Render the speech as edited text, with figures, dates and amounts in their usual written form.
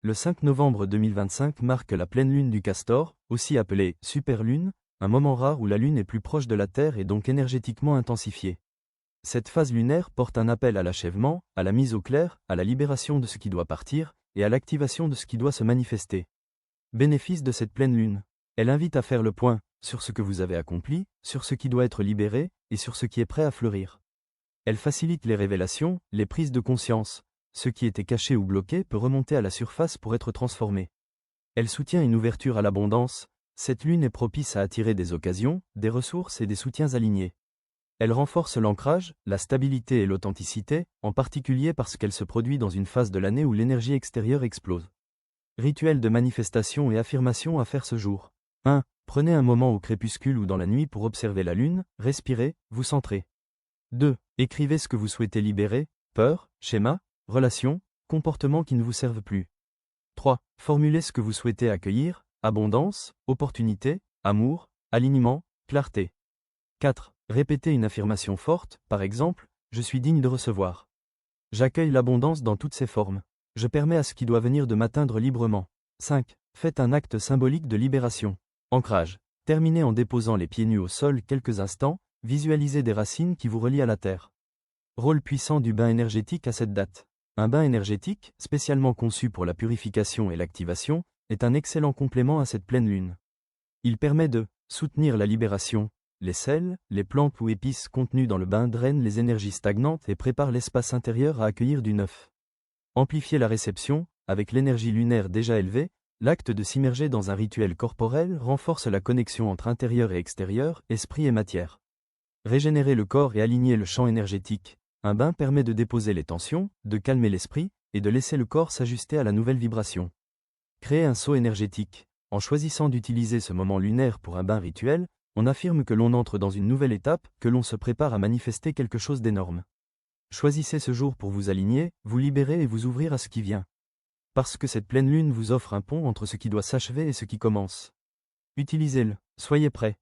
Le 5 novembre 2025 marque la pleine lune du Castor, aussi appelée superlune, un moment rare où la lune est plus proche de la Terre et donc énergétiquement intensifiée. Cette phase lunaire porte un appel à l'achèvement, à la mise au clair, à la libération de ce qui doit partir, et à l'activation de ce qui doit se manifester. Bénéfice de cette pleine lune. Elle invite à faire le point sur ce que vous avez accompli, sur ce qui doit être libéré, et sur ce qui est prêt à fleurir. Elle facilite les révélations, les prises de conscience. Ce qui était caché ou bloqué peut remonter à la surface pour être transformé. Elle soutient une ouverture à l'abondance. Cette lune est propice à attirer des occasions, des ressources et des soutiens alignés. Elle renforce l'ancrage, la stabilité et l'authenticité, en particulier parce qu'elle se produit dans une phase de l'année où l'énergie extérieure explose. Rituel de manifestation et affirmation à faire ce jour. 1. Prenez un moment au crépuscule ou dans la nuit pour observer la lune, respirez, vous centrez. 2. Écrivez ce que vous souhaitez libérer, peur, schéma, relations, comportements qui ne vous servent plus. 3. Formulez ce que vous souhaitez accueillir, abondance, opportunité, amour, alignement, clarté. 4. Répétez une affirmation forte, par exemple, je suis digne de recevoir. J'accueille l'abondance dans toutes ses formes. Je permets à ce qui doit venir de m'atteindre librement. 5. Faites un acte symbolique de libération. Ancrage. Terminez en déposant les pieds nus au sol quelques instants, visualisez des racines qui vous relient à la terre. Rôle puissant du bain énergétique à cette date. Un bain énergétique, spécialement conçu pour la purification et l'activation, est un excellent complément à cette pleine lune. Il permet de soutenir la libération. Les sels, les plantes ou épices contenues dans le bain drainent les énergies stagnantes et préparent l'espace intérieur à accueillir du neuf. Amplifier la réception, avec l'énergie lunaire déjà élevée, l'acte de s'immerger dans un rituel corporel renforce la connexion entre intérieur et extérieur, esprit et matière. Régénérer le corps et aligner le champ énergétique. Un bain permet de déposer les tensions, de calmer l'esprit, et de laisser le corps s'ajuster à la nouvelle vibration. Créer un saut énergétique. En choisissant d'utiliser ce moment lunaire pour un bain rituel, on affirme que l'on entre dans une nouvelle étape, que l'on se prépare à manifester quelque chose d'énorme. Choisissez ce jour pour vous aligner, vous libérer et vous ouvrir à ce qui vient. Parce que cette pleine lune vous offre un pont entre ce qui doit s'achever et ce qui commence. Utilisez-le, soyez prêts.